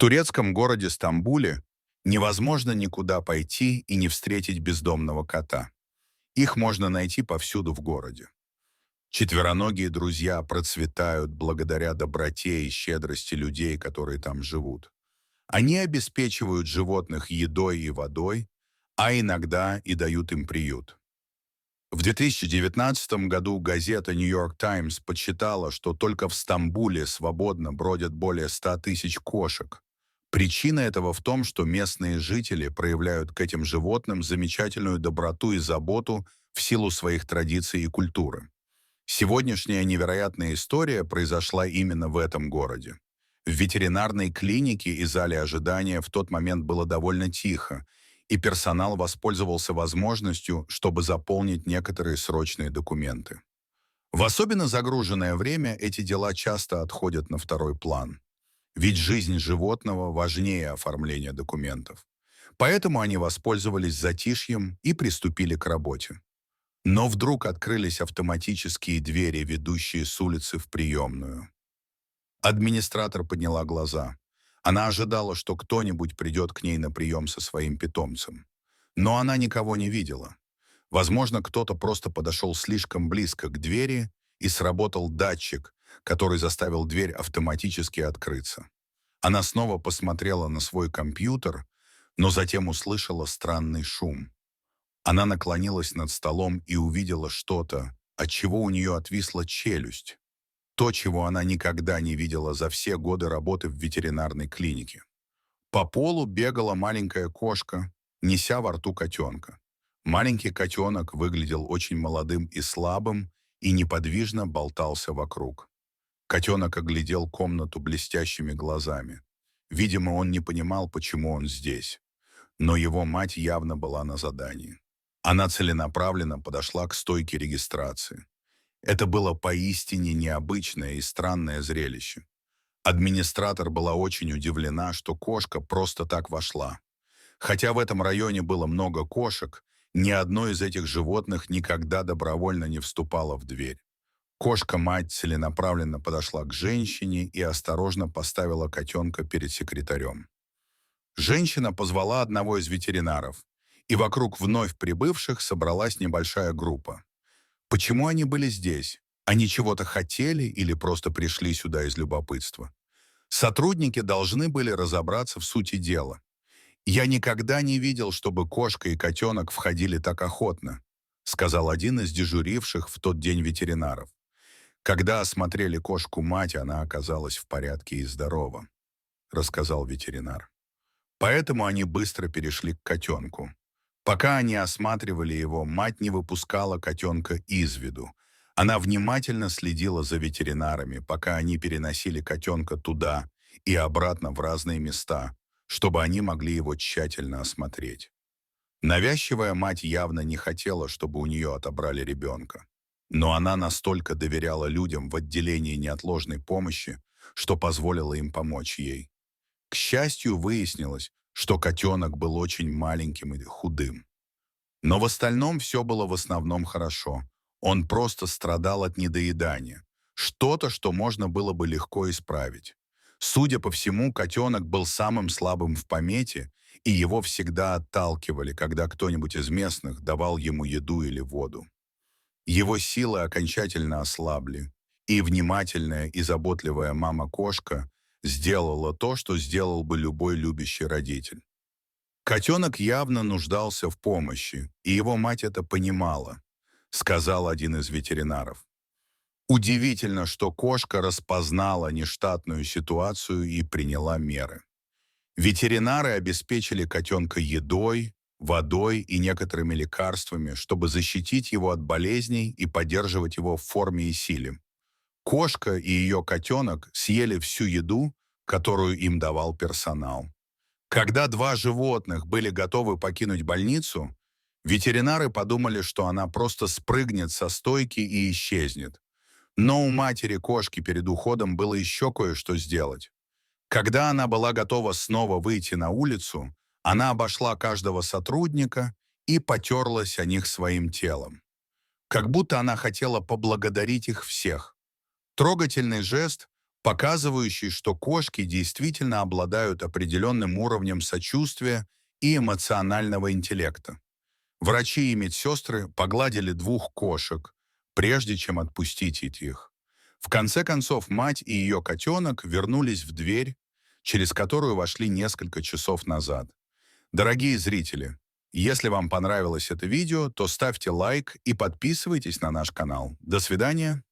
турецком городе Стамбуле невозможно никуда пойти и не встретить бездомного кота. Их можно найти повсюду в городе. Четвероногие друзья процветают благодаря доброте и щедрости людей, которые там живут. Они обеспечивают животных едой и водой, а иногда и дают им приют. В 2019 году газета «Нью Йорк Таймс» подсчитала, что только в Стамбуле свободно бродят более 100 тысяч кошек. Причина этого в том, что местные жители проявляют к этим животным замечательную доброту и заботу в силу своих традиций и культуры. Сегодняшняя невероятная история произошла именно в этом городе. В ветеринарной клинике и зале ожидания в тот момент было довольно тихо, и персонал воспользовался возможностью, чтобы заполнить некоторые срочные документы. В особенно загруженное время эти дела часто отходят на второй план. Ведь жизнь животного важнее оформления документов. Поэтому они воспользовались затишьем и приступили к работе. Но вдруг открылись автоматические двери, ведущие с улицы в приемную. Администратор подняла глаза. Она ожидала, что кто-нибудь придет к ней на прием со своим питомцем. Но она никого не видела. Возможно, кто-то просто подошел слишком близко к двери и сработал датчик, который заставил дверь автоматически открыться. Она снова посмотрела на свой компьютер, но затем услышала странный шум. Она наклонилась над столом и увидела что-то, от чего у нее отвисла челюсть. То, чего она никогда не видела за все годы работы в ветеринарной клинике. По полу бегала маленькая кошка, неся во рту котенка. Маленький котенок выглядел очень молодым и слабым и неподвижно болтался вокруг. Котенок оглядел комнату блестящими глазами. Видимо, он не понимал, почему он здесь. Но его мать явно была на задании. Она целенаправленно подошла к стойке регистрации. Это было поистине необычное и странное зрелище. Администратор была очень удивлена, что кошка просто так вошла. Хотя в этом районе было много кошек, ни одно из этих животных никогда добровольно не вступало в дверь. Кошка-мать целенаправленно подошла к женщине и осторожно поставила котенка перед секретарем. Женщина позвала одного из ветеринаров, и вокруг вновь прибывших собралась небольшая группа. Почему они были здесь? Они чего-то хотели или просто пришли сюда из любопытства? Сотрудники должны были разобраться в сути дела. «Я никогда не видел, чтобы кошка и котенок входили так охотно», сказал один из дежуривших в тот день ветеринаров. Когда осмотрели кошку-мать, она оказалась в порядке и здорова, рассказал ветеринар. Поэтому они быстро перешли к котенку. Пока они осматривали его, мать не выпускала котенка из виду. Она внимательно следила за ветеринарами, пока они переносили котенка туда и обратно в разные места, чтобы они могли его тщательно осмотреть. Навязчивая мать явно не хотела, чтобы у нее отобрали ребенка. Но она настолько доверяла людям в отделении неотложной помощи, что позволила им помочь ей. К счастью, выяснилось, что котенок был очень маленьким и худым. Но в остальном все было в основном хорошо. Он просто страдал от недоедания. Что-то, что можно было бы легко исправить. Судя по всему, котенок был самым слабым в помете, и его всегда отталкивали, когда кто-нибудь из местных давал ему еду или воду. Его силы окончательно ослабли, и внимательная и заботливая мама-кошка сделала то, что сделал бы любой любящий родитель. Котенок явно нуждался в помощи, и его мать это понимала, сказал один из ветеринаров. Удивительно, что кошка распознала нештатную ситуацию и приняла меры. Ветеринары обеспечили котенка едой, водой и некоторыми лекарствами, чтобы защитить его от болезней и поддерживать его в форме и силе. Кошка и ее котенок съели всю еду, которую им давал персонал. Когда два животных были готовы покинуть больницу, ветеринары подумали, что она просто спрыгнет со стойки и исчезнет. Но у матери кошки перед уходом было еще кое-что сделать. Когда она была готова снова выйти на улицу, она обошла каждого сотрудника и потерлась о них своим телом. Как будто она хотела поблагодарить их всех. Трогательный жест, показывающий, что кошки действительно обладают определенным уровнем сочувствия и эмоционального интеллекта. Врачи и медсестры погладили двух кошек, прежде чем отпустить их. В конце концов, мать и ее котенок вернулись в дверь, через которую вошли несколько часов назад. Дорогие зрители, если вам понравилось это видео, то ставьте лайк и подписывайтесь на наш канал. До свидания.